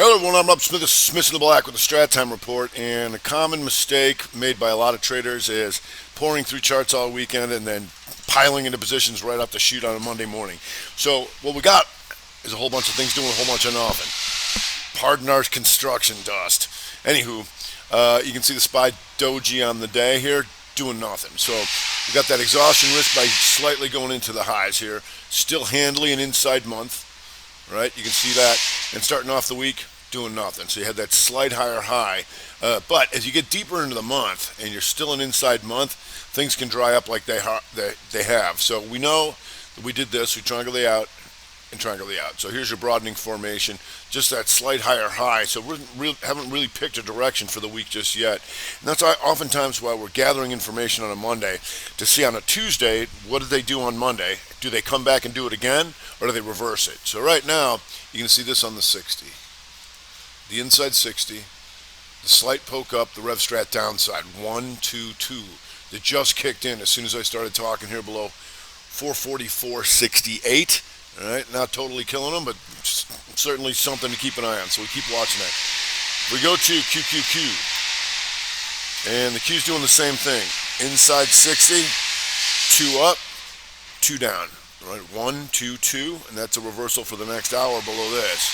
Hello everyone, I'm Rob Smith, this is Smith in the Black with the Strat Time Report, and a common mistake made by a lot of traders is pouring through charts all weekend and then piling into positions right off the shoot on a Monday morning. So what we got is a whole bunch of things doing a whole bunch of nothing. Pardon our construction dust. Anywho, you can see the SPY doji on the day here doing nothing. So we got that exhaustion risk by slightly going into the highs here. Still handily an inside month. Right, you can see that, and starting off the week, doing nothing. So you had that slight higher high, but as you get deeper into the month, and you're still an inside month, things can dry up like they have. So we know that we did this, we triangulate out, and triangulate out. So here's your broadening formation, just that slight higher high. So we haven't really picked a direction for the week just yet. And that's oftentimes why we're gathering information on a Monday to see on a Tuesday, what did they do on Monday? Do they come back and do it again, or do they reverse it? So right now, you can see this on the 60. The inside 60, the slight poke up, the RevStrat downside, 1, 2, 2. That just kicked in as soon as I started talking here below 444.68. All right, not totally killing them, but certainly something to keep an eye on. So we keep watching that. We go to QQQ, and the Q's doing the same thing. Inside 60, 2 up, 2 down. All right, 1, 2, 2, and that's a reversal for the next hour below this.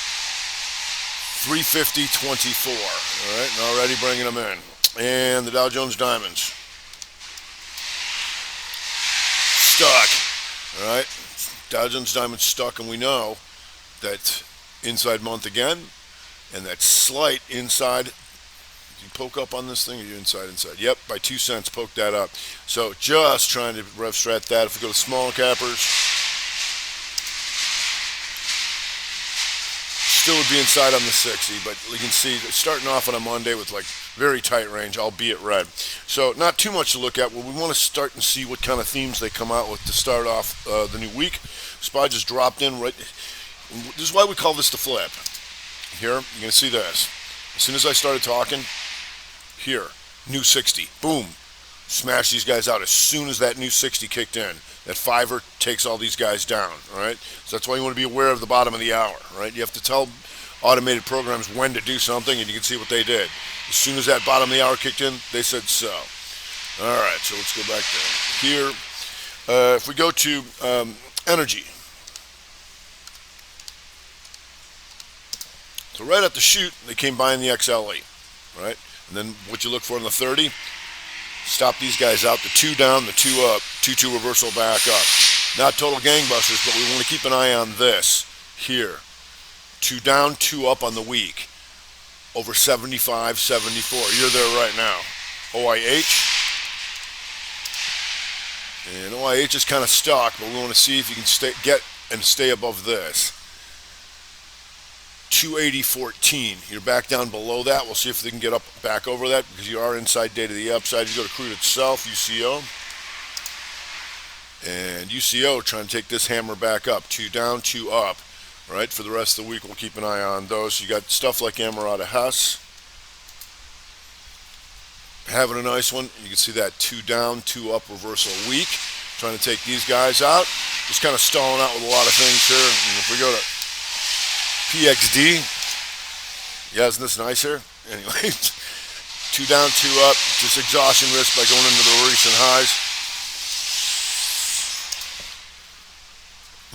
350.24. All right, and already bringing them in. And the Dow Jones Diamonds stuck. All right. Dow Jones Diamond stuck, and we know that inside month again, and that slight inside. You poke up on this thing, or you inside? Yep, by 2 cents, poke that up. So just trying to RevStrat that. If we go to small cappers, still would be inside on the 60, but you can see starting off on a Monday with like very tight range, albeit red. So not too much to look at. Well, we want to start and see what kind of themes they come out with to start off the new week. SPY just dropped in right. This is why we call this the flip. Here, you're going to see this. As soon as I started talking, here, new 60. Boom. Smash these guys out as soon as that new 60 kicked in. That fiver takes all these guys down, all right? So that's why you want to be aware of the bottom of the hour, right? You have to tell automated programs when to do something, and you can see what they did. As soon as that bottom of the hour kicked in, they said so. All right, so let's go back there. Here, if we go to energy. So right at the shoot, they came by in the XLE, right? And then what you look for in the 30, stop these guys out, the 2 down, the 2 up, 2-2 reversal back up. Not total gangbusters, but we want to keep an eye on this here. 2 down, 2 up on the week. Over 75, 74. You're there right now. OIH. And OIH is kind of stuck, but we want to see if you can stay above this. 280.14. You're back down below that. We'll see if they can get up back over that because you are inside day to the upside. You go to crude itself, UCO. And UCO trying to take this hammer back up. 2 down, 2 up. All right, for the rest of the week, we'll keep an eye on those. You got stuff like Amerada Hess. Having a nice one. You can see that 2 down, 2 up reversal week. Trying to take these guys out. Just kind of stalling out with a lot of things here. And if we go to PXD. Yeah, isn't this nice here? Anyway, 2 down, 2 up. Just exhaustion risk by going into the recent highs.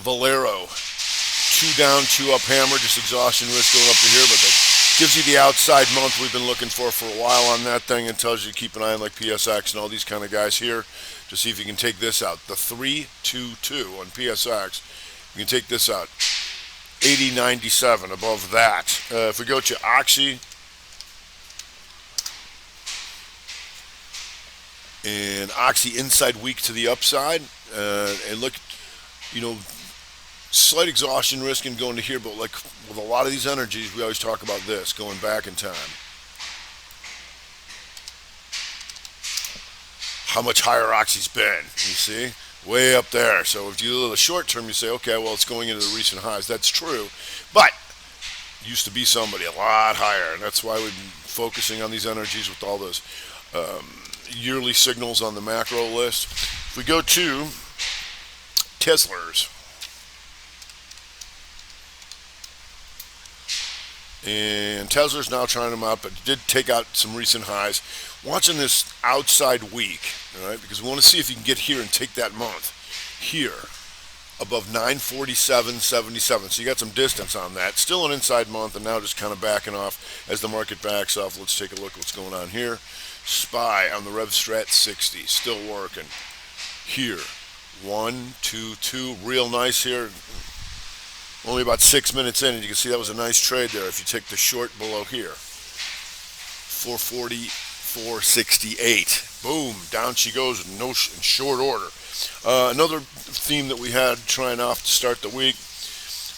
Valero. 2 down, 2 up hammer. Just exhaustion risk going up to here, but that gives you the outside month we've been looking for a while on that thing, and tells you to keep an eye on like PSX and all these kind of guys here to see if you can take this out. The 3-2-2 on PSX. You can take this out. 80.97 above that. If we go to Oxy, and Oxy inside weak to the upside, and look, slight exhaustion risk and going to here, but like with a lot of these energies, we always talk about this, going back in time. How much higher Oxy's been, you see? Way up there. So if you do the short term, you say, okay, well, it's going into the recent highs. That's true. But it used to be somebody a lot higher. And that's why we've been focusing on these energies with all those yearly signals on the macro list. If we go to Tesla's, And Tesla's now trying them out, but did take out some recent highs. Watching this outside week, all right, because we want to see if you can get here and take that month here above 947.77. So you got some distance on that. Still an inside month, and now just kind of backing off as the market backs off. Let's take a look at what's going on here. SPY on the RevStrat 60, still working. Here, 1, 2, 2, real nice here. Only about 6 minutes in, and you can see that was a nice trade there if you take the short below here. 440, 468. Boom, down she goes in short order. Another theme that we had trying off to start the week,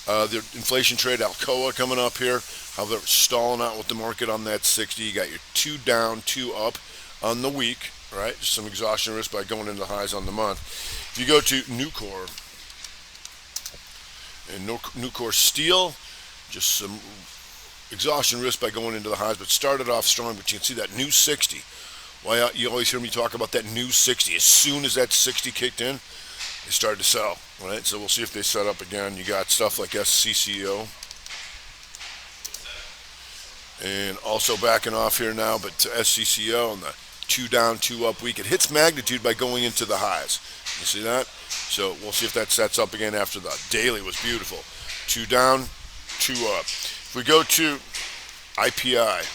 the inflation trade, Alcoa coming up here, how they're stalling out with the market on that 60. You got your 2 down, 2 up on the week, right? Just some exhaustion risk by going into the highs on the month. If you go to Nucor, and Nucor Steel, just some exhaustion risk by going into the highs, but started off strong. But you can see that new 60. Why you always hear me talk about that new 60. As soon as that 60 kicked in, they started to sell, right? So we'll see if they set up again. You got stuff like SCCO, and also backing off here now, but to SCCO on the 2 down, 2 up week. It hits magnitude by going into the highs. You see that? So we'll see if that sets up again after the daily was beautiful. 2 down, 2 up. If we go to IPI,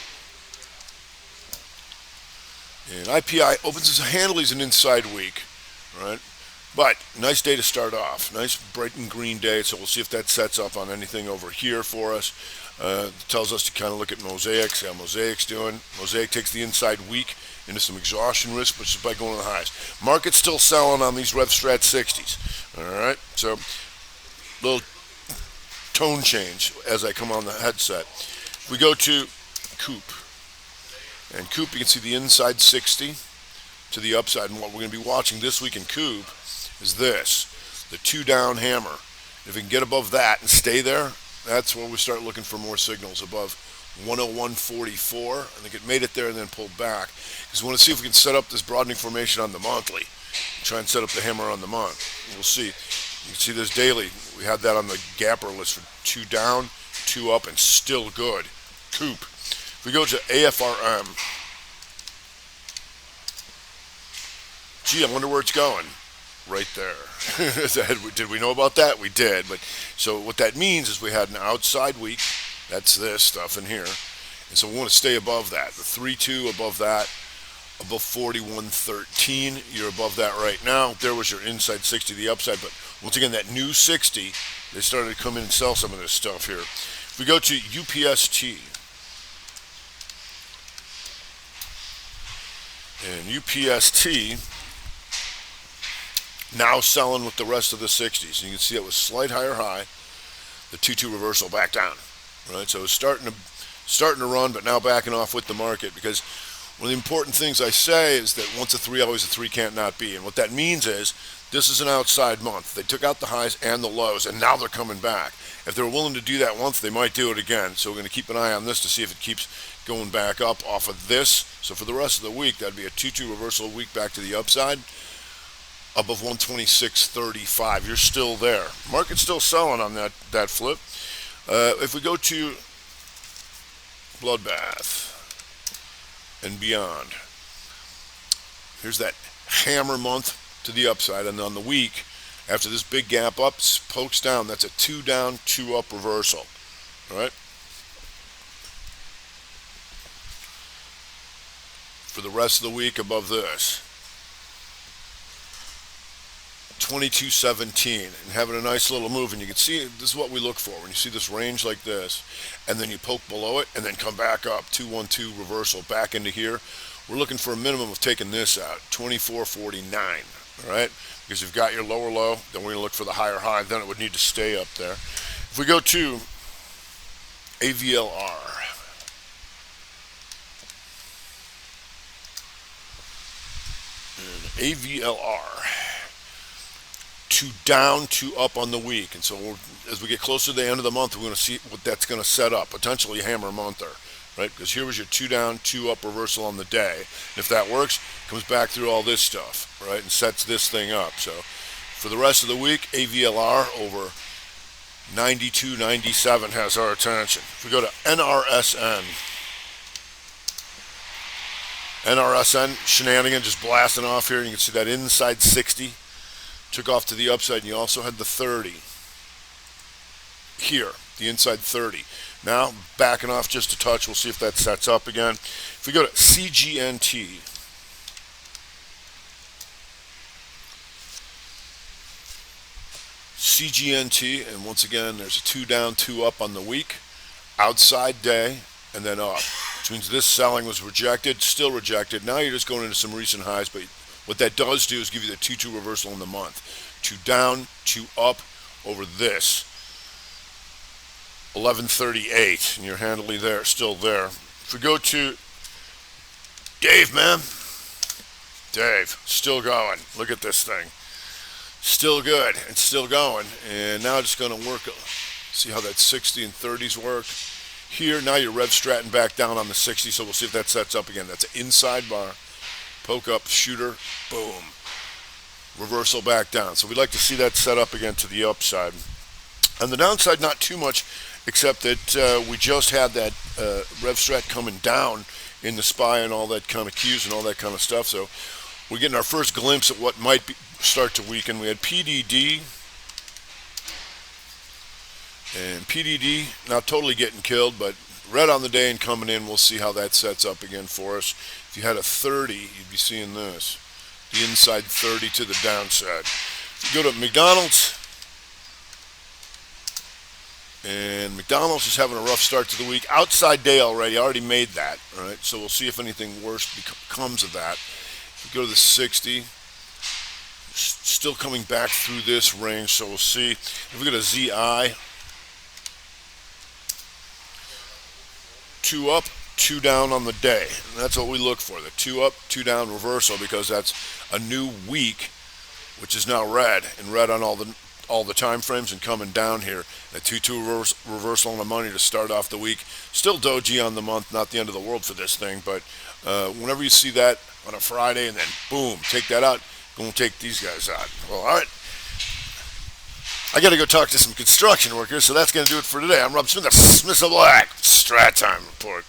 and IPI opens as handily as an inside week, right? But nice day to start off. Nice bright and green day. So we'll see if that sets up on anything over here for us. Tells us to kind of look at Mosaic, see how Mosaic's doing. Mosaic takes the inside week into some exhaustion risk, which is by going to the highs. Market's still selling on these RevStrat 60s. All right, so little tone change as I come on the headset. We go to Coop. And Coop, you can see the inside 60 to the upside. And what we're going to be watching this week in Coop is this, the 2 down hammer. If we can get above that and stay there, that's where we start looking for more signals above 101.44. I think it made it there and then pulled back. Because we want to see if we can set up this broadening formation on the monthly. Try and set up the hammer on the month. We'll see. You can see this daily. We had that on the gapper list for 2 down, 2 up, and still good. Coop. If we go to AFRM, gee, I wonder where it's going. Right there. Did we know about that? We did. But so what that means is we had an outside week. That's this stuff in here. And so we want to stay above that. The 3-2 above that, above 41.13. You're above that right now. There was your inside 60, the upside. But once again, that new 60, they started to come in and sell some of this stuff here. If we go to UPST, and UPST now selling with the rest of the 60s. And you can see it was slight higher high, the 2-2 reversal back down. Right, so it's starting to run, but now backing off with the market, because one of the important things I say is that once a 3, always a 3 can't not be. And what that means is this is an outside month. They took out the highs and the lows, and now they're coming back. If they're willing to do that once, they might do it again. So we're going to keep an eye on this to see if it keeps going back up off of this. So for the rest of the week, that'd be a 2-2 reversal week back to the upside, above 126.35. You're still there. Market's still selling on that flip. If we go to Bloodbath and beyond, here's that hammer month to the upside, and on the week, after this big gap up, pokes down. That's a 2 down, 2 up reversal. All right? For the rest of the week above this, 22.17, and having a nice little move. And you can see this is what we look for when you see this range like this, and then you poke below it and then come back up. 2-1-2 reversal back into here. We're looking for a minimum of taking this out, 24.49. All right, because you've got your lower low, then we're going to look for the higher high. Then it would need to stay up there. If we go to AVLR, and AVLR, 2 down, 2 up on the week. And so as we get closer to the end of the month, we're going to see what that's going to set up, potentially hammer month there, right? Because here was your 2 down, 2 up reversal on the day. And if that works, comes back through all this stuff, right, and sets this thing up. So for the rest of the week, AVLR over 92.97 has our attention. If we go to NRSN, shenanigan just blasting off here. You can see that inside 60 took off to the upside, and you also had the 30 here, the inside 30. Now backing off just a touch. We'll see if that sets up again. If we go to CGNT, and once again, there's a 2 down, 2 up on the week. Outside day, and then up. Which means this selling was rejected, still rejected. Now you're just going into some recent highs, but what that does do is give you the 2-2 reversal in the month. 2 down, 2 up over this. 1138, and you're handily there, still there. If we go to Dave, man. Dave, still going. Look at this thing. Still good and still going. And now just going to work, see how that 60 and 30s work. Here, now you're rev stratting back down on the 60, so we'll see if that sets up again. That's an inside bar. Poke up, shooter, boom. Reversal back down. So we'd like to see that set up again to the upside. On the downside, not too much, except that we just had that rev strat coming down in the SPY and all that kind of cues and all that kind of stuff. So we're getting our first glimpse at what might start to weaken. We had PDD. And PDD not totally getting killed, but red on the day and coming in. We'll see how that sets up again for us. If you had a 30, you'd be seeing this. The inside 30 to the downside. If you go to McDonald's, and McDonald's is having a rough start to the week. Outside day already made that. All right, so we'll see if anything worse comes of that. If we go to the 60, still coming back through this range, so we'll see. If we go to ZI, 2 up, 2 down on the day. And that's what we look for, the 2 up, 2 down reversal, because that's a new week, which is now red, and red on all the time frames and coming down here. A 2-2 reversal on the money to start off the week. Still doji on the month, not the end of the world for this thing, but whenever you see that on a Friday and then boom, take that out, going to take these guys out. Well, all right. I got to go talk to some construction workers, so that's going to do it for today. I'm Rob Smith, the Smith of Black Strat Time Report.